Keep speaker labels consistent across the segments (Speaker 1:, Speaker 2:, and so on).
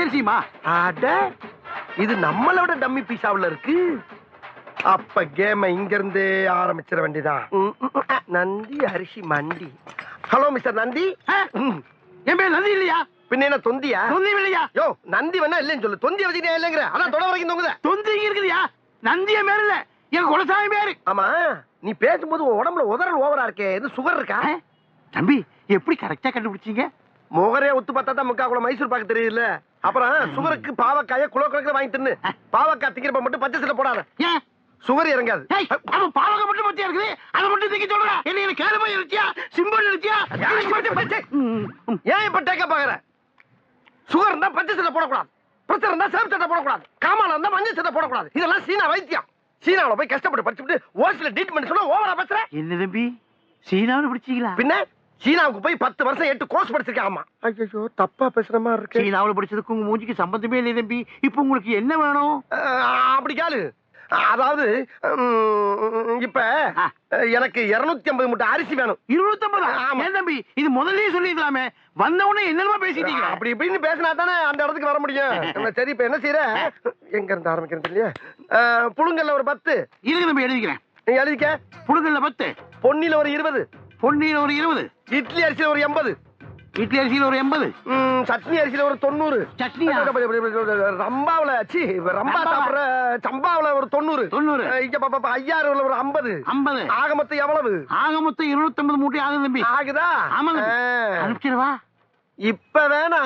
Speaker 1: பச்சரிசிமா.
Speaker 2: அட இது நம்மள விட டம்மி பீஸாவுல இருக்கு. அப்ப கேம இங்க இருந்தே ஆரம்பிச்சிட வேண்டியதான். நந்தி அரிசி மண்டி. Hello mister Nandi.
Speaker 1: என் பேர் நந்தி இல்லையா?
Speaker 2: பின்ன என்ன தொந்தியா?
Speaker 1: தொந்தி இல்லையா?
Speaker 2: யோ நந்தி வேணா இல்லன்னு சொல்லு. தொந்தி வச்சுக்கிட்டே இல்லங்கிற. அதான் தொட வரைக்கும் தொங்குத.
Speaker 1: தொந்தி இருக்குதுயா. நந்திய பேர் இல்ல, என் குலசாமி பேரு.
Speaker 2: ஆமா, நீ பேசும்போது உன் உடம்புல உதறல் ஓவரா இருக்கே. இது சுகர் இருக்கா?
Speaker 1: தம்பி எப்படி கரெக்டா கண்டுபிடிச்சீங்க?
Speaker 2: முகரே ஒத்து பார்த்தா தான் முக்கா கூட மைசூர் பாக்கு தெரியுதுல்ல. அப்புறம் சுகருக்கு பாவக்காய குலோ கணக்குல வாங்கி தின்னு. பாவக்காய் திங்கிறப்ப மட்டும் பச்சை சட்டை போடாத.
Speaker 1: ஏன்
Speaker 2: சுகர் இறங்காது.
Speaker 1: அவன் பாவக்காய் மட்டும் பச்சையா இருக்குது, அதை மட்டும் திங்க சொல்ற. என்ன கேளுமா இருக்கியா, சிம்பிள் இருக்கியா?
Speaker 2: ஏன் இப்ப டேக்க பாக்குற? சுகர் இருந்தா பச்சை சட்டை போடக்கூடாது, பிரச்சனை இருந்தா சேம் சட்டை போடக்கூடாது, காமால இருந்தா மஞ்சள் சட்டை போடக்கூடாது. இதெல்லாம் சீனா வைத்தியம். சீனாவுல போய் கஷ்டப்பட்டு படிச்சுட்டு ஓசில ட்ரீட்மெண்ட் சொன்னா ஓவரா பேசுற.
Speaker 1: என்ன தம்பி சீனாவில் படிச்சீங்களா?
Speaker 2: பின்ன சீனாவுக்கு போய் 10 வருஷம் 8 கோர்ஸ் படிச்சிருக்கேன். ஆமா. ஐயோ தப்பா பேசுற மாதிரி இருக்கு.
Speaker 1: சீனாவில் படிச்சதுக்கு உங்க மூஞ்சிக்கு சம்பந்தமே இல்லை தம்பி. இப்போ உங்களுக்கு என்ன வேணும்?
Speaker 2: அப்படி கேளு. அதாவது இப்ப எனக்கு 250 மூட்டை அரிசி வேணும்.
Speaker 1: 250? ஏன் தம்பி இது முதல்லயே சொல்லிக்கலாமே, வந்த உடனே என்னமா பேசிட்டீங்க?
Speaker 2: அப்படி இப்படின்னு பேசினா தானே அந்த இடத்துக்கு வர முடியும். சரி இப்ப என்ன செய்யற? எங்க இருந்து ஆரம்பிக்கிறது இல்லையா? புழுங்கல்ல ஒரு 10
Speaker 1: இருக்கு தம்பி, எழுதிக்கிறேன்.
Speaker 2: நீ எழுதிக்க.
Speaker 1: புழுங்கல்ல 10,
Speaker 2: பொன்னில ஒரு 20,
Speaker 1: பொன்னியில ஒரு 20,
Speaker 2: இட்லி அரிசியில ஒரு 80,
Speaker 1: இட்லி அரிசியில ஒரு 80,
Speaker 2: சட்னி அரிசியில ஒரு 90,
Speaker 1: சட்னியா?
Speaker 2: ரம்பாவுல ரம்பா சாப்பிடுற சம்பாவுல ஒரு 90,
Speaker 1: 90,
Speaker 2: இங்க ஐயாறுல ஒரு 50.
Speaker 1: 50
Speaker 2: ஆக மொத்தம் எவ்வளவு?
Speaker 1: ஆக மொத்தம் 250 மூட்டை ஆகுது தம்பி.
Speaker 2: ஆகுதா?
Speaker 1: ஆமா அனுப்பிச்சிடவா?
Speaker 2: இப்ப வேணா.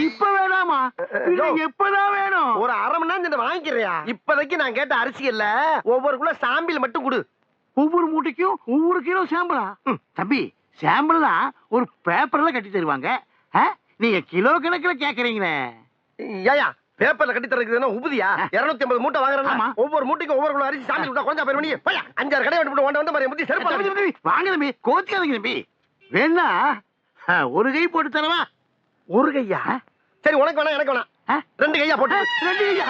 Speaker 1: இப்ப வேணாமா? எப்பதான் வேணும்?
Speaker 2: ஒரு அரை மணி நேரம் வாங்கிக்கிறியா? இப்போதைக்கு நான் கேட்ட அரிசிகள்ல ஒவ்வொரு கிலோ சாம்பிள் மட்டும் கொடு.
Speaker 1: ஒவ்வொரு மூட்டைக்கும் ஒவ்வொரு கிலோ சாம்பிளா? தம்பி சாம்பிள் தான் ஒரு பேப்பர்ல கட்டி தருவாங்க, நீங்க கிலோ கணக்குல கேக்குறீங்களே.
Speaker 2: ஏயா பேப்பர்ல கட்டி தரதுன்னா உபதியா? 250 மூட்டை வாங்குறேன். ஒவ்வொரு மூட்டைக்கும் ஒவ்வொரு கிலோ அரிசி சாம்பிள் கொடுத்தா கொஞ்சம் பேர் பண்ணி 5-6 கடை விட்டு வந்த மாதிரி முத்தி செருப்பு
Speaker 1: வாங்க தம்பி, கோச்சிக்காதீங்க தம்பி. வேணா ஒரு கை போட்டு தரவா?
Speaker 2: ஒரு கையா? சரி உனக்கு வேணா எனக்கு வேணா 2 கையா போட்டு.
Speaker 1: 2 கையா?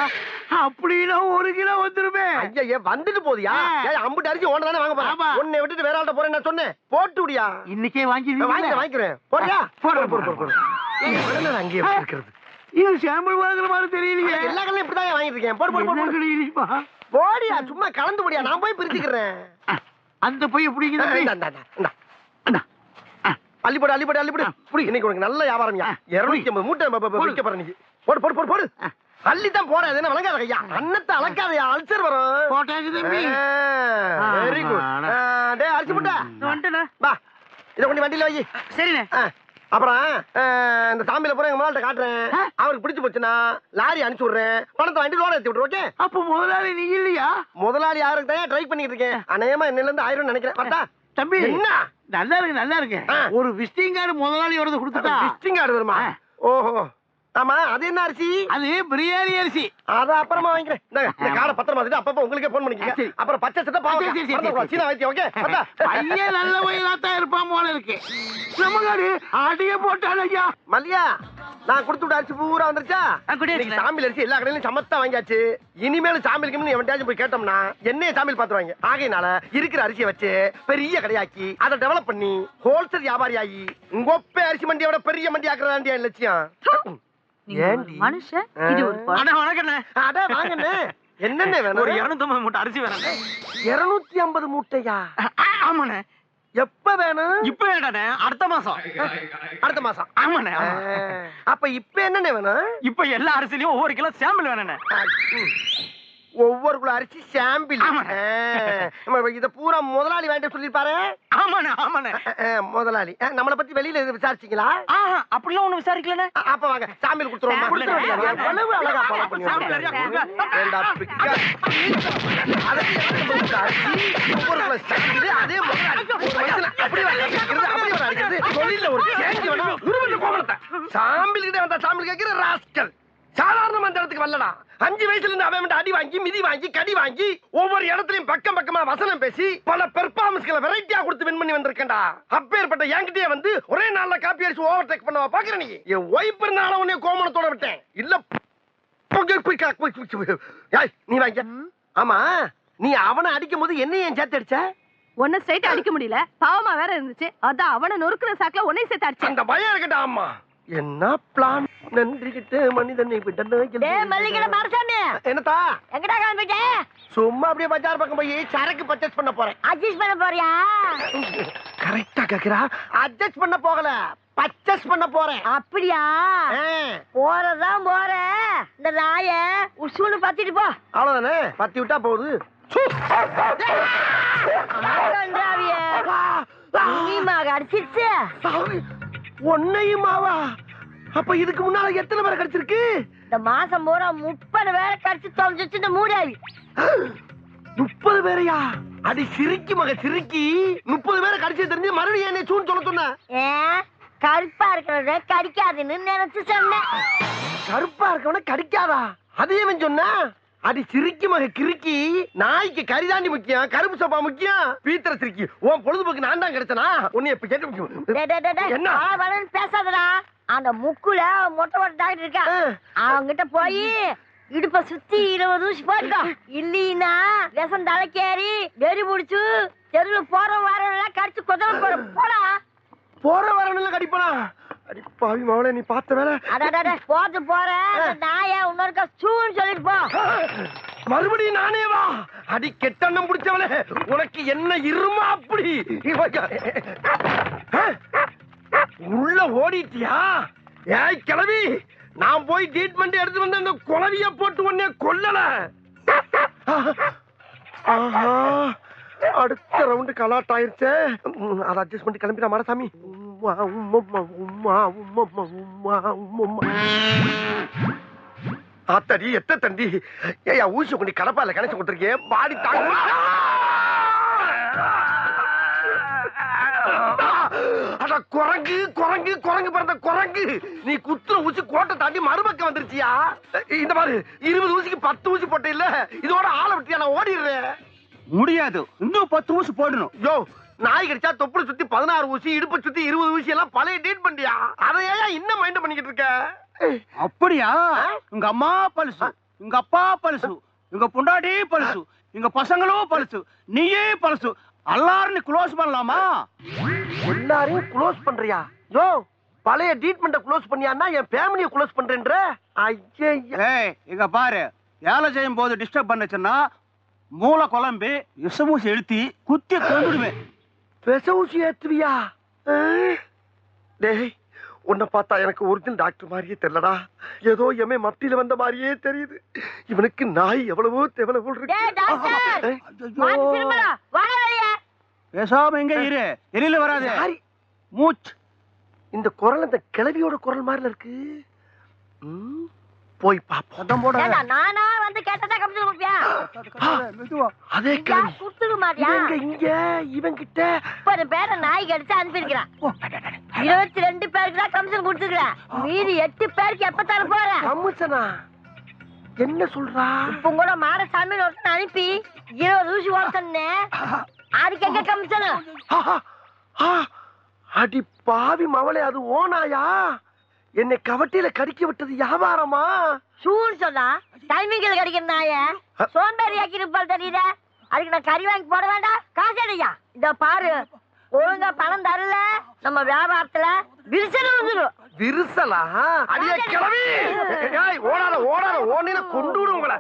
Speaker 1: அப்படின்னா 1 கிலோ வந்துருமே.
Speaker 2: ஐயா வந்துட்டு போதியா? அம்புட்டு அரிசி ஒன்று தானே வாங்க போறேன். உன்னை விட்டுட்டு வேற ஆள்கிட்ட போறேன் நான் சொன்னேன். போட்டு விடியா?
Speaker 1: இன்னைக்கே
Speaker 2: வாங்கிக்கிறேன். போறியா? அங்கேயே இருக்கிறது.
Speaker 1: இது சாம்பிள் வாங்குற மாதிரி தெரியலையே.
Speaker 2: எல்லா கடையிலும் இப்படிதான் வாங்கிட்டு இருக்கேன். போடு போடியா, சும்மா கலந்து போடியா, நான் போய் பிரிச்சுக்கிறேன்.
Speaker 1: அந்த போய் எப்படி
Speaker 2: அள்ளிப்போடு இன்னைக்கு உனக்கு நல்ல வியாபாரம். 250 மூட்டை விற்க போற நீங்க. போடு அள்ளித்தான் போற. என்ன வழங்காத ஐயா, அன்னத்தை அளக்காதையா, அல்சர் வரும். Very good. அரிசி மூட்டை வா, இதை கொண்டு வண்டியில வை.
Speaker 1: சரிண்ணே.
Speaker 2: அப்புறம் இந்த சாமியில போற எங்க முதலாளிட்ட காட்டுறேன். அவருக்கு பிடிச்சு போச்சுன்னா லாரி அனுப்பிச்சு விடுறேன். பணத்தை வண்டி லோன் ஏற்றி விட்டுரு. ஓகே?
Speaker 1: அப்போ முதலாளி நீங்க இல்லையா?
Speaker 2: முதலாளி யாருக்கு தான் ட்ரை பண்ணிட்டு இருக்கேன். அநேகமா என்னல இருந்து 1000 நினைக்கிறேன். பார்த்தா
Speaker 1: தம்பி
Speaker 2: என்ன
Speaker 1: நல்லா இருக்கு. ஒரு விசிட்டிங் கார்டு முதலாளி வரது கொடுத்துட்டா.
Speaker 2: விசிட்டிங் கார்டு வருமா? ஓஹோ ஆமா. அது என்ன அரிசி?
Speaker 1: அது பிரியாணி அரிசி.
Speaker 2: அத அப்புறமா வாங்கிக்கிறேன். இந்த கார்டை பத்திரமா வச்சுட்டு அப்பப்ப உங்களுக்கே போன் பண்ணிக்கங்க. அப்புறம் பச்சை சட்டை பாவக்காய் சீனா வைத்தியம். ஓகே?
Speaker 1: பையன் நல்ல வயலாத்தான் இருப்பான் போல இருக்கு. நம்ம காடு ஆடியே போட்டான் ஐயா.
Speaker 2: மல்லியா, நான் கொடுத்து விட்ட அரிசி பூரா வந்துருச்சா? சாம்பிள் அரிசி எல்லா கடையிலும் சமத்தா வாங்கியாச்சு. இனிமேல் சாம்பிளுக்கு எவன்டாச்சும் போய் கேட்டோம்னா என்னைய சாம்பிள் பாத்துருவாங்க. ஆகையினால இருக்கிற அரிசியை வச்சு பெரிய கடையாக்கி அதை டெவலப் பண்ணி ஹோல்சேல் வியாபாரி ஆகி உங்க அரிசி மண்டியோட பெரிய மண்டி ஆக்குறதாண்டியா லட்சியம். என்னென்ன வேணும்?
Speaker 1: ஒரு 250 மூட்டை அரிசி வேணும்.
Speaker 2: 250 மூட்டையா?
Speaker 1: ஆமாண்ணே.
Speaker 2: எப்ப வேணும்?
Speaker 1: இப்ப வேண்டானே, அடுத்த மாசம்.
Speaker 2: அடுத்த மாசம்?
Speaker 1: ஆமாண்ணே.
Speaker 2: அப்ப இப்ப என்னென்ன வேணும்?
Speaker 1: இப்ப எல்லா அரிசிலையும் ஒவ்வொரு கிலோ சாம்பிள் வேணுண்ணே.
Speaker 2: ஒவ்வொரு கிலோ அரிசி சாம்பிள். இத பூரா முதலாளி வாங்கிட்டு சொல்லிருப்பாரு.
Speaker 1: ஆமாண்ணே.
Speaker 2: முதலாளி நம்மளை பத்தி வெளியில விசாரிச்சீங்களா?
Speaker 1: அப்படிலாம் ஒண்ணு விசாரிக்கலண்ணே.
Speaker 2: அப்ப வாங்க சாம்பிள் கொடுத்துருவோம். அழகா ஃபாலோ பண்ணி அதே சாம்பிள் கிட்ட வந்தா சாம்பிள் கேட்கிற ராஸ்கல். சாதாரண மந்திரத்துக்கு வரலடா. 5 வயசுல இருந்து அவன் அடி வாங்கி மிதி வாங்கி கடி வாங்கி ஒவ்வொரு இடத்துலயும் பக்கம் பக்கமா வசனம் பேசி பல பெர்ஃபார்மன்ஸ்களை வெரைட்டியா கொடுத்து வின் பண்ணி வந்திருக்கேன்டா. அப்பேற்பட்ட என்கிட்டயே வந்து ஒரே நாள்ல காப்பி அடிச்சு ஓவர் டேக் பண்ணவா பாக்குற நீ? என் ஒய்ஃப் இருந்தாலும் உன்னை கோமணத்தோட விட்டேன். இல்ல நீ வாங்க. ஆமா, நீ அவனை அடிக்கும் போது என்ன ஏன் சேர்த்து அடிச்ச?
Speaker 3: ஒன்ன ஸ்ட்ரைட் அடிக்க முடியல, பாவமா வேற இருந்துச்சு. அதான் அவனை நொறுக்குற சாக்குல உன்னை சேர்த்து அடிச்சேன்.
Speaker 2: அந்த பயம் இருக்கட்டா. ஆமா, என்ன பிளான்? நன்றி கிட்ட மனிதனை
Speaker 3: டேய் மல்லிகை மாரசாமி,
Speaker 2: என்னத்தா?
Speaker 3: எங்கடா கிளம்பிட்ட?
Speaker 2: சும்மா அப்படியே பஜார் பக்கம் போய் சரக்கு பர்ச்சேஸ் பண்ண போறேன்.
Speaker 3: அட்ஜஸ்ட் பண்ண போறியா?
Speaker 2: கரெக்டா கேக்குறா. அட்ஜஸ்ட் பண்ண போகல, பர்ச்சேஸ் பண்ண போறேன்.
Speaker 3: அப்படியா? போறதான் போற. இந்த நாய உசுன்னு பத்திட்டு போ.
Speaker 2: அவ்வளவுதானே, பத்தி விட்டா போகுது.
Speaker 3: அடிச்சிருச்சு
Speaker 2: ஒன்னையுமாவா? அப்ப இதுக்கு முன்னால எத்தனை பேரை கடிச்சிருக்கு?
Speaker 3: இந்த மாசம் பூரா 30 பேரை கடிச்சு தொலைஞ்சிச்சு இந்த மூடாவி.
Speaker 2: 30 பேரையா? அடி சிரிக்கி மக சிரிக்கி. 30 பேரை கடிச்சு தெரிஞ்சு மறுபடியும் என்ன சூன்னு சொல்ல சொன்ன?
Speaker 3: கருப்பா இருக்கிறத கடிக்காதுன்னு நினைச்சு சொன்னேன்.
Speaker 2: கருப்பா இருக்கவன கடிக்காதா? அதையும் சொன்ன? அடி சிரிக்கி மக கிறுக்கி. நாய்க்கு கரிதாண்டி முக்கியம், கருப்பு சோப்பா முக்கியம். பீத்திர சிரிக்கி. உன் பொழுதுபோக்கு நான் தான் கிடைச்சனா? உன்னை எப்ப கேட்டு
Speaker 3: என்ன பேசாதடா. அந்த முக்குல மொட்டை மொட்டை டாக்டர் இருக்கா, அவங்கிட்ட போய் இடுப்ப சுத்தி 20 ஊசி போட்டுக்கோ. இல்லீனா விஷம் தலைக்கேறி வெறி முடிச்சு தெருவுல போற வாரம் கடிச்சு குதிரை போற போடா.
Speaker 2: போற வரணும் கடிப்பனா? அடி பாவி மவளே, நீ பார்த்த வேலை.
Speaker 3: அடடட போட்டு போற நாய இன்னொருக்கா சூன்னு சொல்லிட்டு போ.
Speaker 2: மறுபடியும் நானே வா? அடி கெட்டண்ணம் பிடிச்சவளே, உனக்கு என்ன இருமா அப்படி? உள்ள ஓடிட்டியா? ஏய் கிளவி, நான் போய் ட்ரீட்மெண்ட் எடுத்து வந்து அந்த குளவிய போட்டு உடனே கொல்லல. ஆஹா, அடுத்த ரவுண்டு கலாட் ஆயிருச்சே. அதை அட்ஜஸ்ட் பண்ணி கிளம்பிடா மாரசாமி. ஆத்தடி எத்த தண்டி. ஏயா ஊசி கொண்டு கடப்பால கணச்சு கொடுத்துருக்கேன். பாடி தாங்க. அட குரங்கு குரங்கு குரங்கு பிறந்த குரங்கு. நீ குத்துற ஊசி கோட்டை தாண்டி மறுபக்கம் வந்துருச்சியா? இந்த மாதிரி 20 ஊசிக்கு 10 ஊசி போட்ட இல்ல, இதோட ஆளை விட்டியா? நான் ஓடிடுறேன்.
Speaker 1: முடியாது, இன்னும் 10 ஊசி போடணும்.
Speaker 2: யோ, நாய் கடிச்சா தொப்புளை சுத்தி 16 ஊசி, இடுப்பை சுத்தி 20 ஊசி எல்லாம் பழைய டேட் பண்ணியா? அதையா இன்னும் மைண்ட் பண்ணிக்கிட்டு இருக்க?
Speaker 1: அப்படியா? உங்க அம்மா பல்சு, உங்க அப்பா பல்சு, உங்க பொண்டாட்டி பல்சு, உங்க பசங்களும் பல்சு, நீயே பல்சு. எல்லாரும் நீ க்ளோஸ் பண்ணலாமா?
Speaker 2: எல்லாரையும் க்ளோஸ் பண்றியா? யோ, பழைய ட்ரீட்மெண்ட க்ளோஸ் பண்ணியான்னா என் ஃபேமிலியை க்ளோஸ் பண்றேன்ற? ஐயா,
Speaker 1: இங்க பாரு, வேலை செய்யும் போது டிஸ்டர்ப் பண்ணுச்சுன்னா மூளை குழம்பி விஷமூசி எழுத்தி குத்தி கொண்டுடுவேன்.
Speaker 2: விஷ ஊசி ஏத்துவியா? டேய், உன்னை பார்த்தா எனக்கு ஒரிஜினல் டாக்டர் மாதிரியே தெரியலடா. ஏதோ எமே மத்தியில வந்த மாதிரியே தெரியுது. இவனுக்கு நாய் எவ்வளவோ எவ்வளவு இருக்கு.
Speaker 1: பேசாம எங்க இரு, வெளியில வராது. மூச்சு.
Speaker 2: இந்த குரல் அந்த கிளவியோட குரல் மாதிரில இருக்கு. போய் பாப்போம்.
Speaker 3: நானா வந்து கேட்டதா கமிஷன் கொடுப்பியா?
Speaker 2: அதே கிளவி
Speaker 3: குடுத்துக்க மாட்டியா?
Speaker 2: இங்க இவன் கிட்ட
Speaker 3: 30 பேரை நாய் கடிச்சு அனுப்பியிருக்கிறான். 22 பேருக்கு தான் கமிஷன் கொடுத்துக்கிறேன். மீதி 8 பேருக்கு எப்ப தர போறேன்?
Speaker 2: கமிஷனா? என்ன சொல்றா?
Speaker 3: இப்ப கூட மாரசாமி ஒருத்தன் அனுப்பி 20 ஊசி ஓட்டன்னு, அதுக்கு எங்க கமிஷன்?
Speaker 2: அடி பாவி மவளே, அது ஓனாயா? என்னை கவட்டியில கடிக்க விட்டது வியாபாரமா?
Speaker 3: சூன்னு சொன்னா டைமிங்ல கடிக்கிற நாய சோம்பேறி ஆக்கி இருப்பால் தெரியுத. அதுக்கு நான் கறி வாங்கி போட வேண்டாம்? காசு அடையா? இத பாரு, ஒழுங்கா பணம் தரல நம்ம வியாபாரத்துல விரிசல் வந்துடும்.
Speaker 2: விரிசலா? அடியே கிளவி, ஓடாத ஓடாத, ஓடின கொண்டு விடும் உங்களை.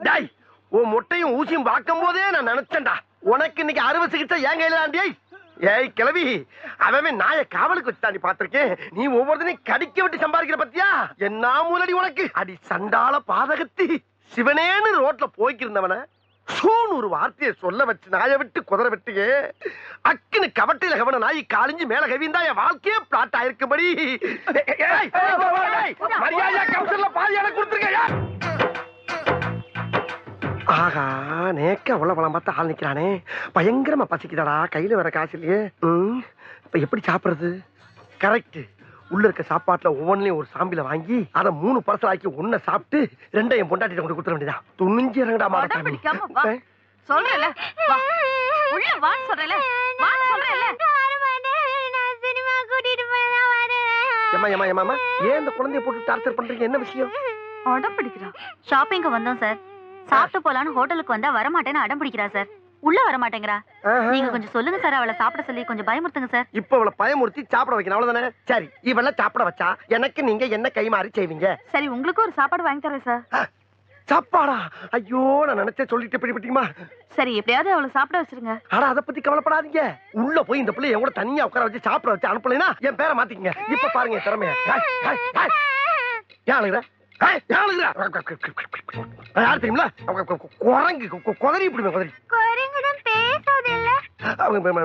Speaker 2: டேய், உன் முட்டையும் ஊசியும் பார்க்கும் போதே நான் நினைச்சேன்டா, உனக்கு இன்னைக்கு அறுவை சிகிச்சை என் கையில தாண்டி. ஏய் கிளவி, அவன் நாய காவலுக்கு வச்சு தாண்டி பாத்திருக்கேன். நீ ஒவ்வொருத்தனையும் கடிக்க விட்டு சம்பாதிக்கிற பத்தியா? என்ன மூலடி உனக்கு? அடி சண்டால பாதகத்தி. சிவனேன்னு ரோட்ல போய்க்கிருந்தவன சூன் ஒரு வார்த்தையை சொல்ல வச்சு நாயை விட்டு குதிரை விட்டியே. அக்குன்னு கவட்டையில கவன நாய் காலிஞ்சு மேல கவிந்தா என் வாழ்க்கையே பிளாட் ஆயிருக்கும்படி. மரியாதையா கவுன்சில்ல பாதி எனக்கு கொடுத்துருக்க. ஆகா, நேக்க அவ்வளவு பழம் பார்த்து ஆள் நிக்கிறானே. பயங்கரமா பசிக்குதாடா, கையில வர காசு இல்லையே. இப்ப எப்படி சாப்பிடுறது? கரெக்ட், உள்ள இருக்க சாப்பாட்டுல ஒவ்வொன்றையும் ஒரு சாம்பில வாங்கி அதை 3 பர்சல் ஆக்கி 1 சாப்பிட்டு 2 என் பொண்டாட்டி கொண்டு கொடுத்துட வேண்டியதா. துணிஞ்சு இறங்கடா மாட்டாமி.
Speaker 3: சொல்றேல வா, உள்ள வா சொல்றேல வா சொல்றேல. சினிமா கூட்டிட்டு போறேன் வரேன்.
Speaker 2: ஏமா ஏமா ஏமா, ஏன் இந்த குழந்தைய போட்டு டார்ச்சர் பண்றீங்க? என்ன விஷயம்?
Speaker 4: அடம் பிடிக்கிறா. ஷாப்பிங்க வந்தோம் சார். சாப்பிட்டு போலான்னு ஹோட்டலுக்கு வந்தா வரமாட்டேன்னு அடம் பிடிக்கிறா சார். உள்ள வர மாட்டேங்கிறா. நீங்க கொஞ்சம் சொல்லுங்க சார், அவளை சாப்பிட சொல்லி கொஞ்சம் பயமுறுத்துங்க சார்.
Speaker 2: இப்ப அவளை பயமுறுத்தி சாப்பிட வைக்கணும் அவ்வளவுதானே? சரி, இவள சாப்பிட வச்சா எனக்கு நீங்க என்ன கைமாறி செய்வீங்க?
Speaker 4: சரி, உங்களுக்கு ஒரு சாப்பாடு வாங்கி தரேன் சார்.
Speaker 2: சாப்பாடா? ஐயோ, நான் நினைச்ச சொல்லிட்டு பிடிப்பீங்களா?
Speaker 4: சரி, எப்படியாவது அவளை சாப்பிட வச்சிருங்க.
Speaker 2: ஆனா அத பத்தி கவலைப்படாதீங்க. உள்ள போய் இந்த பிள்ளை என் கூட தனியா உட்கார வச்சு சாப்பிட வச்சு அனுப்பலைன்னா என் பேரை மாத்திக்கங்க. இப்ப பாருங்க திறமைய. யாரு தெரியுங்களா? குரங்கு குதறி இப்படி குதறி.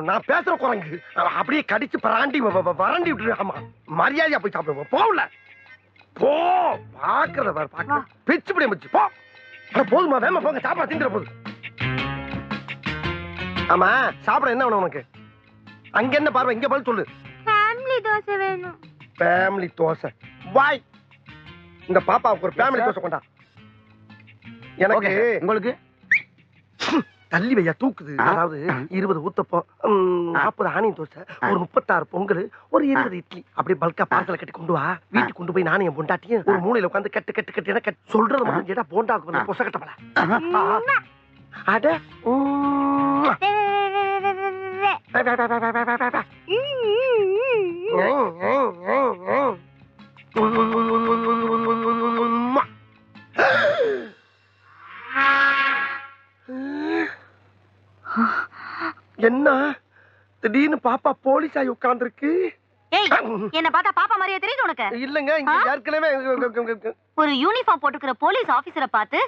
Speaker 2: நான் பேசுற குரங்கு அப்படியே கடிச்சு பராண்டி வறண்டி விட்டு. ஆமா, மரியாதையா போய் சாப்பிடுவோம். போகல போ, பாக்குறத பாரு, பாக்க பிச்சு பிடி வச்சு போ. போதுமா, வேமா போங்க, சாப்பாடு திங்கிற போது. ஆமா, சாப்பிட என்ன வேணும் உனக்கு? அங்க என்ன பார்வை, இங்க பதில் சொல்லு.
Speaker 3: ஃபேமிலி தோசை வேணும்.
Speaker 2: ஃபேமிலி தோசை வாய். இந்த பாப்பாவுக்கு ஒரு ஃபேமிலி தோசை கொண்டா. எனக்கு
Speaker 1: உங்களுக்கு
Speaker 2: தள்ளி வையா தூக்குது. அதாவது 20 ஊத்தப்பம், 40 ஆனியன் தோசை, ஒரு 36 பொங்கல், ஒரு 20 இட்லி, அப்படி பல்கா பார்சல கட்டி கொண்டு வா. வீட்டுக்கு கொண்டு போய் நானும் என் பொண்டாட்டியும் ஒரு மூலையில உட்காந்து கட்டு கட்டு கட்டு எனக்கு சொல்றது மட்டும் கேட்டா போண்டாவுக்கு வந்து பொச கட்டப்பல. அட என்ன திடீர்னு பாப்பா போலீஸ் ஆகி உட்கார்ந்துருக்கு?
Speaker 4: என்ன பார்த்தா பாப்பா மாதிரியே தெரியுது உனக்கு?
Speaker 2: இல்லங்க, இங்க ஏற்கனவே
Speaker 4: ஒரு யூனிஃபார்ம் போட்டுக்கிற போலீஸ் ஆபீசரை பார்த்து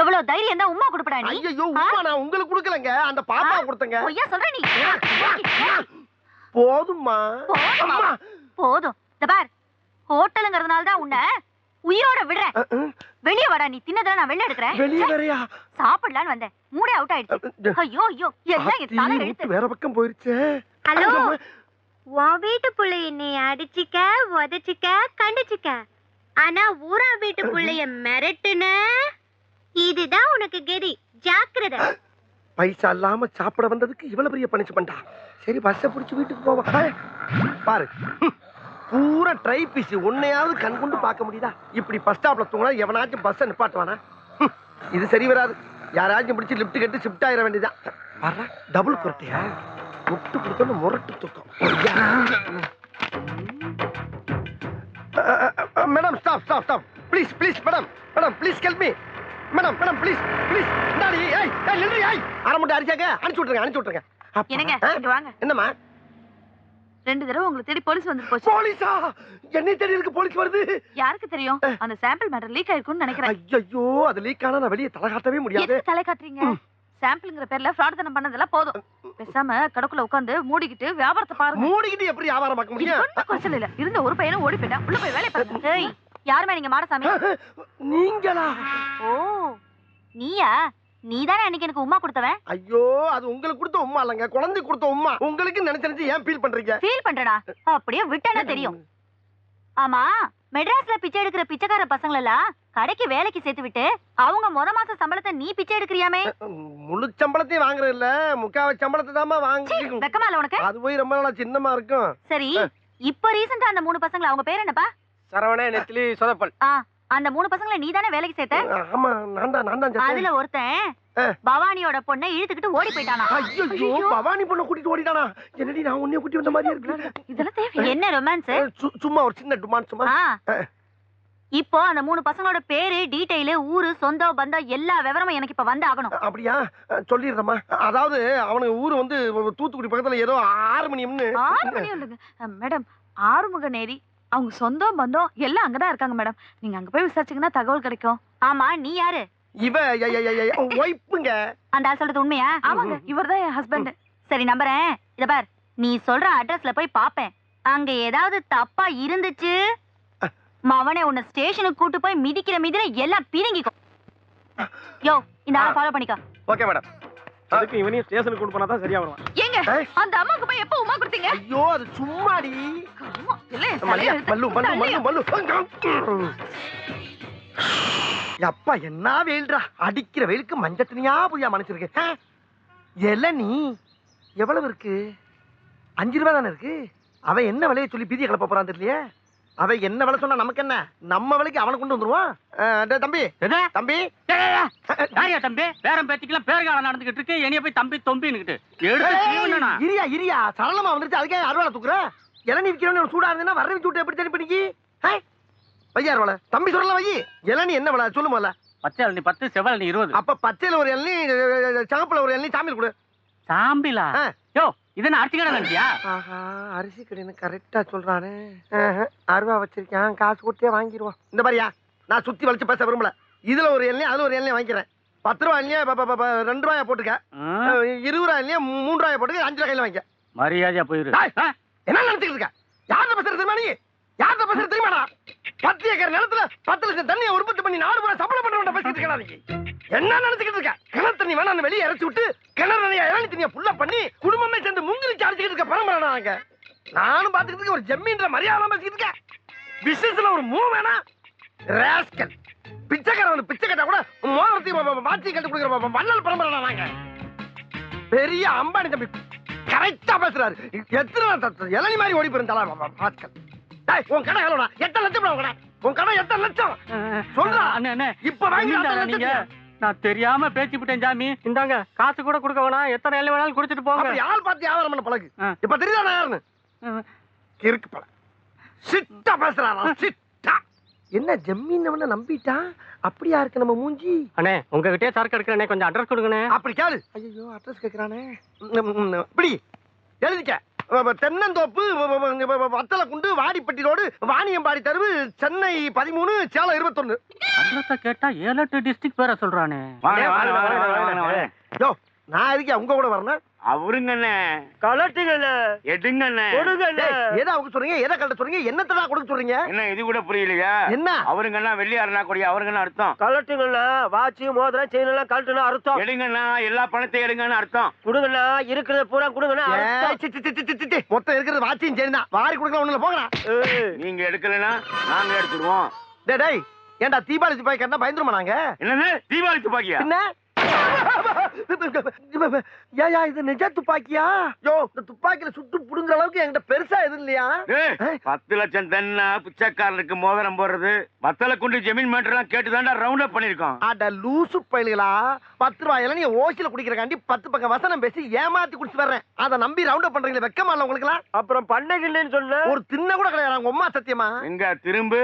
Speaker 4: எவ்வளவு தைரியம் தான் உம்மா கொடுப்படா நீ?
Speaker 2: ஐயோ, உம்மா நான் உங்களுக்கு கொடுக்கலங்க, அந்த பாப்பா கொடுத்தங்க.
Speaker 4: ஐயா சொல்ற நீ.
Speaker 2: போதும்மா.
Speaker 4: போதும். இந்த பார், ஹோட்டலுங்கிறதுனால தான் உன்னை உயிரோட விடுறேன். வெளிய வாடா, நீ தின்னதா நான் வெளிய எடுக்கறேன்.
Speaker 2: வெளிய வரையா?
Speaker 4: சாப்பிடலான்னு வந்தேன், மூடே அவுட் ஆயிடுச்சு. ஐயோ ஐயோ, எல்லாம் என் தலை எழுத்து.
Speaker 2: வேற பக்கம் போயிருச்சே.
Speaker 3: ஹலோ, உன் வீட்டு புள்ளைய நீ அடிச்சுக்க, உதச்சிக்க, கண்டிச்சுக்க. ஆனா ஊரா வீட்டு புள்ளைய மிரட்டுன, இதுதான் உனக்கு கெதி. ஜாக்கிரதை.
Speaker 2: பைசா இல்லாம சாப்பிட வந்ததுக்கு இவ்வளவு பெரிய பனிஷ்மெண்டா? சரி, பஸ்ஸை பிடிச்சு வீட்டுக்கு போவா. பாரு, பூரா ட்ரை பீஸ், உன்னையாவது கண் கொண்டு பார்க்க முடியுதா? இப்படி பஸ் ஸ்டாப்ல தூங்கினா எவனாச்சும் பஸ்ஸை நிப்பாட்டுவானா? இது சரி வராது. யாராச்சும் பிடிச்சி லிப்ட் கட்டி ஷிஃப்ட் ஆயிட வேண்டியதான். பாரு, டபுள் குரட்டையா முட்டு கொடுத்தோன்னு முரட்டு தூக்கம். Madam, stop stop stop, please please madam, madam please help me madam, madam please please. இந்தாடி, ஏய் ஏய் நில்றி, ஏய் அரை மட்டும் அடிச்சாங்க, அனுப்பிச்சு விட்டுருங்க, அனுப்பிச்சு விட்டுருங்க.
Speaker 4: என்னங்க, இங்க வாங்க.
Speaker 2: என்னம்மா?
Speaker 4: 2 தடவை உங்களை தேடி போலீஸ் வந்து போச்சு.
Speaker 2: போலீஸா? என்னை தேடி இருக்கு போலீஸ் வருது?
Speaker 4: யாருக்கு தெரியும்? அந்த சாம்பிள் மேட்டர் லீக் ஆயிருக்கும்னு நினைக்கிறேன்.
Speaker 2: ஐயோ, அது லீக் ஆனா நான் வெளியே தலை காட்டவே முடியாது.
Speaker 4: எதுக்கு தலை காட்டுறீங்க? சாம்பிள்ங்கிற பேர்ல ஃப்ராட் தனம் பண்ணதெல்லாம் போதும். பேசாம கடக்குள்ள உட்கார்ந்து மூடிக்கிட்டு வியாபாரத்தை பாருங்க.
Speaker 2: மூடிக்கிட்டு எப்படி வியாபாரம் பார்க்க முடியும்?
Speaker 4: குறைச்சல் இல்ல. இருந்த ஒரு பையனும் ஓடி போயிட்டான். உள்ள போய் வேலைய பாருங்க. ஏய், யாருமே நீங்க மாடசாமி?
Speaker 2: நீங்களா?
Speaker 4: ஓ, நீயா? நீதானே அன்னைக்கு எனக்கு உம்மா கொடுத்தவன்?
Speaker 2: ஐயோ, அது உங்களுக்கு கொடுத்த உம்மா இல்லங்க, குழந்தை கொடுத்த உம்மா. உங்களுக்கு நினைச்சு ஏன் ஃபீல் பண்றீங்க?
Speaker 4: ஃபீல் பண்றடா, அப்படியே விட்டானே தெரியும். ஆமா, மெட்ராஸ்ல பிச்சை எடுக்கிற பிச்சைக்கார பசங்கள எல்லாம் கடைக்கு வேலைக்கு சேர்த்து விட்டு அவங்க மாச சம்பளத்தை நீ பிச்சை எடுக்கிறியாமே?
Speaker 2: முழு சம்பளத்தையும் வாங்குறது இல்ல, முக்காவ சம்பளத்தை தாமா வாங்கி.
Speaker 4: வெக்கமா இல்ல உனக்கு?
Speaker 2: அது போய் ரொம்ப நாளா சின்னமா இருக்கும்.
Speaker 4: சரி, இப்ப ரீசெண்டா அந்த 3 பசங்க, அவங்க பேர் என்னப்பா?
Speaker 1: சரவணே, நெத்திலி, சொதப்பல்.
Speaker 4: அந்த 3 பசங்களை நீ தானே வேலைக்கு சேர்த்த?
Speaker 2: ஆமா, நான் தான்.
Speaker 4: அதுல ஒருத்தன் பவானியோட பொண்ணை இழுத்துக்கிட்டு ஓடி போயிட்டானா?
Speaker 2: ஐயோ, பவானி பொண்ணை கூட்டிட்டு ஓடிட்டானா? என்னடி நான் உன்னைய கூட்டி வந்த மாதிரி இருக்கு.
Speaker 4: இதெல்லாம் தேவை? என்ன ரொமான்ஸ்?
Speaker 2: சும்மா ஒரு சின்ன டுமான் சும்மா.
Speaker 4: இப்போ அந்த 3 பசங்களோட பேரு, டீடைல், ஊரு, சொந்தம், பந்தம் எல்லா விவரமும் எனக்கு இப்ப வந்து ஆகணும்.
Speaker 2: அப்படியா? சொல்லிடுறேம்மா. அதாவது அவனுக்கு ஊரு வந்து தூத்துக்குடி பக்கத்துல ஏதோ ஆறுமணியம்னு.
Speaker 4: மேடம், ஆறுமுக நேரி, அவங்க சொந்தம் பந்தம் எல்லாம் அங்கதான் இருக்காங்க மேடம். நீங்க அங்க போய் விசாரிச்சீங்கன்னா தகவல் கிடைக்கும். ஆமா, நீ யாரு?
Speaker 2: இவ ஒய்ஃப்ங்க.
Speaker 4: அந்த ஆள் சொல்றது உண்மையா? ஆமாங்க, இவர்தான் என் ஹஸ்பண்ட். சரி, நம்புறேன். இத பார், நீ சொல்ற அட்ரஸ்ல போய் பாப்பேன். அங்க ஏதாவது தப்பா இருந்துச்சு, மவனே உன்னை ஸ்டேஷனுக்கு கூட்டு போய் மிதிக்கிற எல்லாம் பிரிங்கிக்கும். யோ, இந்த ஆளை ஃபாலோ பண்ணிக்கோ.
Speaker 1: Okay madam. அதுக்கு இவனையும் ஸ்டேஷனுக்கு கூட்டு போனா தான் சரியா வருவான்.
Speaker 4: ஏங்க, அந்த அம்மாக்கு போய் எப்ப உமா கொடுத்தீங்க?
Speaker 2: ஐயோ, அது சும்மாடி. அப்பா, என்ன வெயில்டா! அடிக்கிற வெயிலுக்கு மஞ்சள் துணியா புதியா மனுச்சிருக்கு. இளநீ எவ்வளவு இருக்கு? 5 ரூபாய் தானே இருக்கு. அவன் என்ன விலையை சொல்லி பீதியை கிளப்ப போறான் தெரியலையே. அவ என்ன விலை சொன்னா நமக்கு என்ன? நம்ம விலைக்கு அவனை கொண்டு வந்துருவான். தம்பி தம்பி
Speaker 1: யாரியா தம்பி? பேரம் பேத்திக்கலாம் பேர்காலம் நடந்துகிட்டு இருக்கு. என்னைய போய் தம்பி தொம்பின்னுகிட்டு எடுத்து
Speaker 2: இரியா இரியா சரளமா வந்துருச்சு. அதுக்கே அறுவாலை தூக்குற. இளநீ விற்கிறவன் சூடா இருந்தேன்னா வர வச்சு விட்டு எப்படி தண்ணி பண்ணிக்கி வையார் வலை தம்பி சொல்லலாம் வை. இளநீ என்ன விலை சொல்லு முதல்ல.
Speaker 1: பச்சை இளநீ 10, செவல் இளநீ 20.
Speaker 2: அப்ப பச்சையில ஒரு இளநீ, சிவப்புல ஒரு இளநீ, சாமியில் கொடு.
Speaker 1: சாம்பிலா? யோ இது என்ன அரிசி கடை நினைச்சியா?
Speaker 2: ஆஹா அரிசி கடைன்னு கரெக்டா சொல்றானே. அருவா வச்சிருக்கேன், காசு கொடுத்தே வாங்கிடுவோம். இந்த மாதிரியா நான் சுத்தி வளைச்சு பேச விரும்பல. இதுல ஒரு இளநீ அதுல ஒரு இளநீ வாங்கிக்கிறேன். 10 ரூபாய் இல்லையா 2 ரூபாயா போட்டுக்க. 20 ரூபாய் இல்லையா 3 ரூபாய் போட்டுக்க. 5 ரூபாய் கையில வாங்கிக்க.
Speaker 1: மரியாதையா போயிரு.
Speaker 2: என்ன நினைச்சுக்கிட்டு இருக்க? யார்கிட்ட பேசுறது தெரியுமா நீ? யார்கிட்ட பேசுறது தெரியுமாடா? 10 ஏக்கர் நிலத்துல 10 லட்சம் தண்ணியை உற்பத்தி பண்ணி 4 ரூபாய் சம்பளம் பண்ண பேசிட்டு இருக்கா நீ? என்ன நினைச்சுக்கிட்டு இருக்க? கிணறு தண்ணி வேணா வெளியே இறச்சி விட்டு கிணறு தண்ணியா இளநீ தண்ணியை புல்லா பண்ணி குடும்பமே சேர்ந்து முங்கிலிச்சு அடிச்சுக்கிட்டு இருக்க பரம்பரை நாங்க. நானும் பாத்துக்கிட்டு இருக்க. ஒரு ஜம்மீன்ற மரியாதை பேசிக்கிட்டு இருக்க. பிசினஸ்ல ஒரு மூவ் வேணா ராஸ்கல். பிச்சைக்காரன் பிச்சை கட்டா கூட மோதிரத்தையும் வாட்சி கட்டி கொடுக்குற வள்ளல் பரம்பரை நாங்க. பெரிய அம்பானி தம்பி கரெக்டா பேசுறாரு. எத்தனை இளநீ மாதிரி ஓடி போயிருந்தாலும் ஆட்கள். உன் கடை எவ்வளோடா? 8 லட்சம் உன் கடை. உன் கடை 8 லட்சம் சொல்றா. இப்ப வாங்கி
Speaker 1: நீங்க நான் தெரியாம பேச்சு விட்டேன் சாமி. இந்தாங்க காசு கூட கொடுக்க வேணாம். எத்தனை எல்லாம் வேணாலும் குடிச்சிட்டு போங்க.
Speaker 2: யார் பார்த்து வியாபாரம் பண்ண பழகு. இப்ப தெரியுதா நான் யாருன்னு? கிறுக்கு பழ சிட்டா பேசுறாரா சிட்டா. என்ன ஜம்மீன் நம்பிட்டா? அப்படியா இருக்கு நம்ம மூஞ்சி?
Speaker 1: அண்ணே உங்ககிட்டயே சரக்கு எடுக்கிறேனே, கொஞ்சம் அட்ரஸ் கொடுங்கண்ணே.
Speaker 2: அப்படி கேளு. ஐயோ அட்ரஸ் கேக்குறானே. இப்படி எழுதிக்க. தென்னந்தோப்பு, வத்தல குண்டு, வாடிப்பட்டி ரோடு, வாணியம்பாடி தெருவு, சென்னை 13, சேலம் 21.
Speaker 1: அட்ரஸ கேட்டா 7-8 டிஸ்ட்ரிக்ட் பேரை சொல்றானே.
Speaker 2: யோ நான் இருக்கேன் உங்க கூட வரணும்.
Speaker 1: அவருங்கண்ணே கலட்டுங்கண்ணே எடுங்கண்ணே கொடுங்கண்ணே.
Speaker 2: எதை அவங்க சொல்றீங்க? எதை கலட்ட சொல்றீங்க? என்னத்தடா கொடுக்க சொல்றீங்க?
Speaker 1: என்ன இது கூட புரியலையா?
Speaker 2: என்ன
Speaker 1: அவருங்கண்ணா வெள்ளியாருனா கூடிய அவருங்கண்ணா அர்த்தம்.
Speaker 5: கலட்டுங்கண்ணா வாட்சி மோதிரம் செயின் எல்லாம் கலட்டுனா அர்த்தம்.
Speaker 1: எடுங்கண்ணா எல்லா பணத்தையும் எடுங்கன்னு அர்த்தம்.
Speaker 5: கொடுங்கண்ணா இருக்கிறத பூரா கொடுங்கண்ணா.
Speaker 2: மொத்தம் இருக்கிறது வாட்சியும் சரி தான். வாரி கொடுக்கலாம் ஒண்ணுல போங்கடா.
Speaker 1: நீங்க எடுக்கலன்னா நாங்க எடுத்துடுவோம்.
Speaker 2: டேய் ஏன்டா தீபாவளி துப்பாக்கி கட்டினா பயந்துருமா நாங்க?
Speaker 1: என்னது தீபாவளி துப்பாக்கியா?
Speaker 2: என்ன ஏயா இது நிஜ துப்பாக்கியா? யோ இந்த துப்பாக்கியில சுட்டு புடுங்குற அளவுக்கு என்கிட்ட பெருசா எதுவும் இல்லையா?
Speaker 1: 10 லட்சம் தென்ன பிச்சைக்காரனுக்கு மோதிரம் போடுறது வத்தல குண்டு ஜமீன் மேட்டர் எல்லாம் கேட்டுதான்டா ரவுண்ட் அப் பண்ணிருக்கோம்.
Speaker 2: அட லூசு பயலுகளா. 10 ரூபாயில நீ ஓசில குடிக்கிறக்காண்டி 10 பக்கம் வசனம் பேசி ஏமாத்தி குடிச்சு வர்றேன். அதை நம்பி ரவுண்ட் அப் பண்றீங்களா? வெக்கமா இல்ல உங்களுக்கு எல்லாம்?
Speaker 5: அப்புறம் பண்ணகில்லைன்னு சொன்ன
Speaker 2: ஒரு தின்ன கூட கிடையாது உங்க அம்மா சத்தியமா.
Speaker 1: எங்க திரும்ப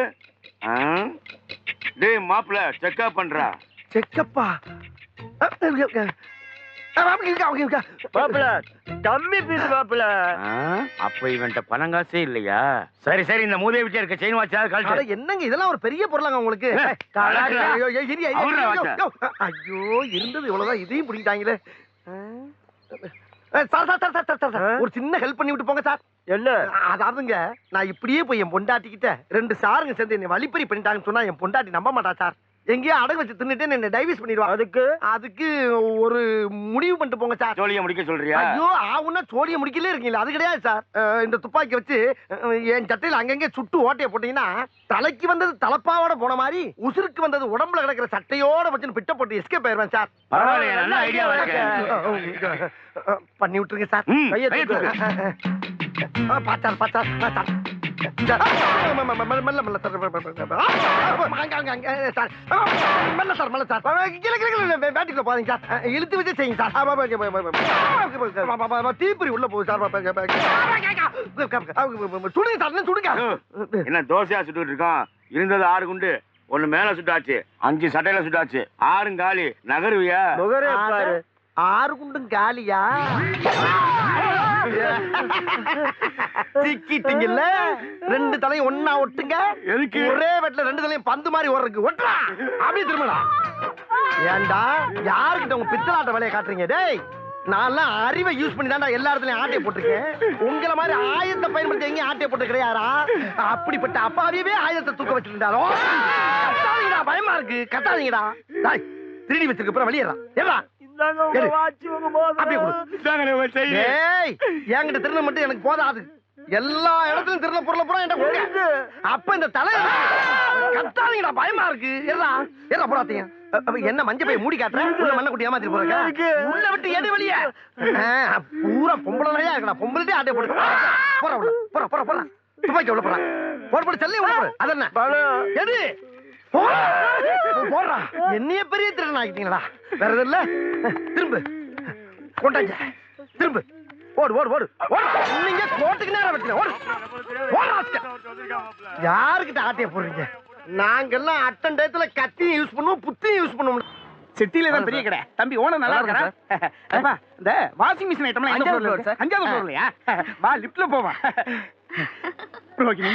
Speaker 1: டேய் மாப்ள செக்அப் பண்றா.
Speaker 2: செக்கப்பா
Speaker 5: மாப்பிள கம்மி பீஸ் மாப்பிள.
Speaker 1: அப்ப இவன்ட்ட பணம் காசே இல்லையா? சரி சரி இந்த மூதேவி விட்டு இருக்க செயின் வாட்சா கழட்டு.
Speaker 2: என்னங்க இதெல்லாம் ஒரு பெரிய பொருளாங்க உங்களுக்கு? ஐயோ இருந்தது இவ்வளவுதான். இதையும் பிடிக்கிட்டாங்களே. ஒரு சின்ன ஹெல்ப் பண்ணி விட்டு போங்க சார்.
Speaker 5: என்ன?
Speaker 2: அதாவதுங்க நான் இப்படியே போய் என் பொண்டாட்டிக்கிட்ட 2 சாருங்க சேர்ந்து என்னை வழிப்பறி பண்ணிட்டாங்கன்னு சொன்னா என் பொண்டாட்டி நம்ப மாட்டா சார். எங்கேயோ அடகு வச்சு தின்னுட்டு என்ன டைவர்ஸ் பண்ணிடுவா. அதுக்கு ஒரு முடிவு பண்ணிட்டு போங்க சார்.
Speaker 1: சோழிய முடிக்க சொல்றியா?
Speaker 2: ஐயோ ஆவுன்னா சோழிய முடிக்கலே இருக்கீங்களா? அது கிடையாது சார். இந்த துப்பாக்கி வச்சு என் சட்டையில அங்கங்க சுட்டு ஓட்டைய போட்டீங்கன்னா தலைக்கு வந்தது தலப்பாவோட போன மாதிரி உசுருக்கு வந்தது உடம்புல கிடக்கிற சட்டையோட வச்சு பிட்ட போட்டு எஸ்கேப் ஆயிருவேன் சார்.
Speaker 1: பரவாயில்லையா? நல்ல ஐடியா இருக்கு.
Speaker 2: பண்ணி விட்டுருங்க சார். பாத்தார் பாத்தார் பாத்தார். இழுத்து வச்சு செய்யுங்க சார். தீப்பொறி உள்ள போகுது சார். சுடுங்க சார் சுடுங்க.
Speaker 1: என்ன தோசையா சுட்டு இருக்கோம்? இருந்தது 6 குண்டு, 1 மேல சுட்டாச்சு, 5 சட்டையில சுட்டாச்சு, 6 காலி. நகருவியா?
Speaker 2: 6 குண்டும் காலியா? சிக்கிட்டீங்கல்ல. 2 தலையும் ஒன்னா ஒட்டுங்க.
Speaker 1: எதுக்கு?
Speaker 2: ஒரே வெட்ல 2 தலையும் பந்து மாதிரி ஓடுறதுக்கு. ஒட்டா அப்படியே திரும்பலாம். ஏண்டா யாருக்கிட்ட உங்க பித்தலாட்ட வேலையை காட்டுறீங்க? டேய் நான்லாம் அறிவை யூஸ் பண்ணி தான்டா எல்லா இடத்துலயும் ஆட்டையை போட்டிருக்கேன். உங்களை மாதிரி ஆயுதத்தை பயன்படுத்தி எங்கேயும் ஆட்டையை போட்டு கிடையாரா? அப்படிப்பட்ட அப்பாவியவே ஆயுதத்தை தூக்க வச்சிருந்தாலும் கட்டாதீங்கடா. பயமா இருக்கு. கட்டாதீங்கடா. திருடி வச்சிருக்க அப்புறம் வெளியேறான். ஏடா என்கிட்ட திருட மட்டும் எனக்கு போதாது. எல்லா இடத்துலயும் திருட பொருளை பூரா என்கிட்ட கொடுங்க. அப்ப இந்த தலை கட்டாதீங்கடா. பயமா இருக்கு. ஏறா போடாதீங்க. என்ன மஞ்ச பைய மூடி காட்டுறேன். உள்ள மண்ணை குட்டி ஏமாத்திட்டு போறேன். உள்ள விட்டு எடு வெளிய. பூரா பொம்பளை நிறையா இருக்கா. பொம்பளை ஆட்டை போட்டு போற உள்ள போற போற போற. துப்பாக்கி உள்ள போறான். போடு சல்லி போடு அதென்ன
Speaker 5: பணம்
Speaker 2: எது போடுறா என்னைய பெரிய திருடன் ஆகிட்டீங்களா வேற எதுவும் இல்ல திரும்ப கொண்டாங்க திரும்ப ஓடு ஓடு ஓடு ஓடு நீங்க கோட்டுக்கு நேரம் வச்சுங்க ஓடு யாருக்கிட்ட ஆட்டைய போடுறீங்க நாங்கெல்லாம் அட்டன் டயத்துல கத்தியும் யூஸ் பண்ணுவோம் புத்தியும் யூஸ் பண்ணுவோம்
Speaker 1: சிட்டில தான் பெரிய கடை தம்பி ஓனர் நல்லா இருக்கா இந்த வாஷிங் மிஷின் ஐட்டம்லாம் எந்த ஃப்ளோர்ல இருக்கு அஞ்சாவது ஃப்ளோர்லயா வா லிஃப்ட்ல போவா ரோகிணி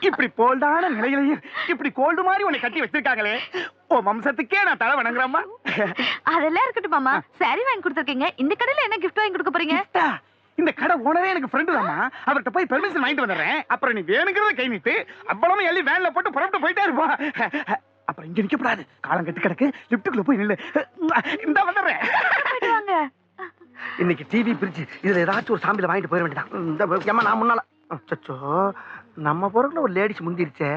Speaker 1: இப்படி போல்டான நிலையிலையும் இப்படி கோல்டு மாதிரி உன்னை கட்டி வச்சிருக்காங்களே ஓ வம்சத்துக்கே நான் தலை வணங்குறேம்மா
Speaker 4: அதெல்லாம் இருக்கட்டும் மாமா சாரி வாங்கி கொடுத்துருக்கீங்க இந்த கடையில என்ன கிஃப்ட் வாங்கி கொடுக்க போறீங்க
Speaker 1: இந்த கடை ஓனரே எனக்கு ஃப்ரெண்டு தாமா அவர்கிட்ட போய் பெர்மிஷன் வாங்கிட்டு வந்துடுறேன் அப்புறம் நீ வேணுங்கிறத கை நீட்டு அவ்வளவு எள்ளி வேன்ல போட்டு புறப்பட்டு போயிட்டே இருப்பா அப்புறம் இங்க நிக்கப்படாது காலம் கட்டி கிடக்கு லிப்டுக்குள்ள போய் நில்லு இந்த வந்துடுறேன்
Speaker 2: இன்னைக்கு டிவி பிரிட்ஜ் இதுல ஏதாச்சும் ஒரு சாம்பில வாங்கிட்டு போயிட வேண்டியதான் இந்த ஏமா நான் முன்னால அச்சோ நம்ம பொருள்ல ஒரு லேடிஸ் முந்திருச்சே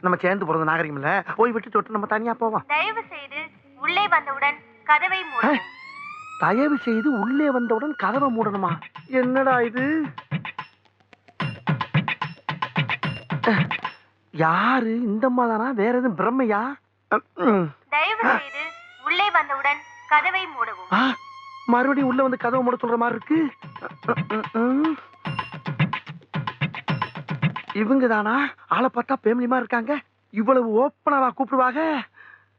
Speaker 2: நம்ம சேர்ந்து போறது நாகரிகம் இல்ல போய் விட்டு தொட்டு நம்ம தனியா போவோம்
Speaker 4: தயவு செய்து உள்ளே வந்தவுடன் கதவை மூடவும்
Speaker 2: தயவு செய்து உள்ளே வந்தவுடன் கதவை மூடணுமா என்னடா இது யாரு இந்த மாதிரினா வேற எதுவும் பிரம்மையா
Speaker 4: தயவு செய்து உள்ளே வந்தவுடன் கதவை மூடவும்
Speaker 2: மறுபடியும் உள்ள வந்து கதவை மூட சொல்ற மாதிரி இருக்கு இவங்க தானா ஆளை பார்த்தா பேமிலிமா இருக்காங்க இவ்வளவு ஓப்பனாவா கூப்பிடுவாங்க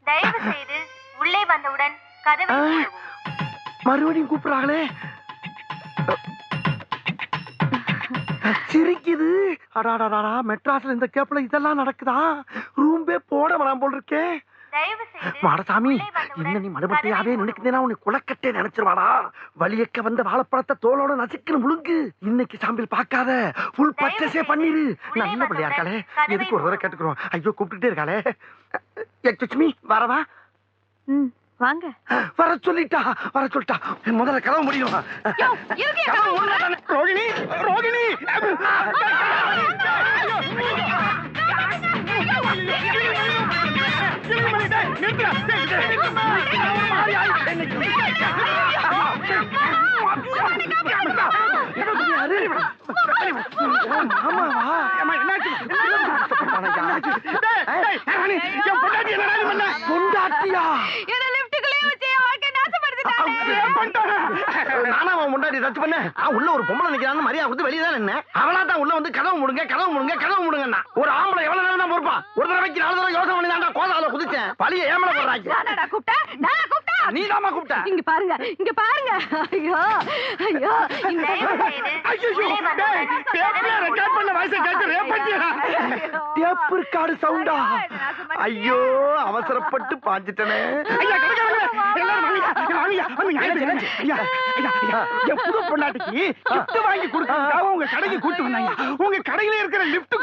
Speaker 4: தயவு செய்து உள்ளே வந்தவுடன் கதவை மூடவும்
Speaker 2: மறுபடியும் கூப்பிடுறாங்களே சிரிக்குது அடாடாடா மெட்ராஸ்ல இந்த கேப்ல இதெல்லாம் நடக்குதா ரூம்பே போட வேணாம் போல் இருக்கே மாடசாமி இன்னும் நீ மறுபடியாவே நினைக்கிறேன்னா உன்னை குளக்கட்டே நினைச்சிருவாடா வலியக்க வந்த வாழைப்பழத்தை தோலோட நசுக்குன்னு முழுங்கு இன்னைக்கு சாம்பிள் பார்க்காத ஃபுல் பர்ச்சேஸே பண்ணிரு நல்ல பிள்ளையா இருக்காளே எதுக்கு ஒரு தடவை கேட்டுக்கிறோம் ஐயோ கூப்பிட்டுட்டே இருக்காளே லட்சுமி வரவா
Speaker 4: வாங்க
Speaker 2: வர சொல்லிட்டா முதல்ல கதவு முடியும்
Speaker 1: ரோகிணி ரோகிணி
Speaker 2: உள்ள ஒரு பொம்பளை நிக்கிறான்னு மரியாதை கொடுத்து வெளியே தான் நின்ன அவளா தான் உள்ள வந்து கதவு முடுங்க ஒரு ஆம்பளை எவ்வளவு நேரம் தான் பொறுப்பா ஒரு தடவைக்கு 4 தடவை யோசனை பண்ணி தான் கோதால குதிச்சேன் பழிய ஏமல போடுறாங்க நீ தாமா கூப்பிட்ட
Speaker 4: இங்க பாருங்க ஐயோ
Speaker 2: டேப் ரெக்கார்டு சவுண்டா ஐயோ அவசரப்பட்டு பாஞ்சிட்டனே
Speaker 1: புது பொண்டாட்டிக்கு gift வாங்கி கொடுத்தா உங்க கடைக்கு கூட்டு வந்தாங்க உங்க கடையில இருக்கிற லிப்ட்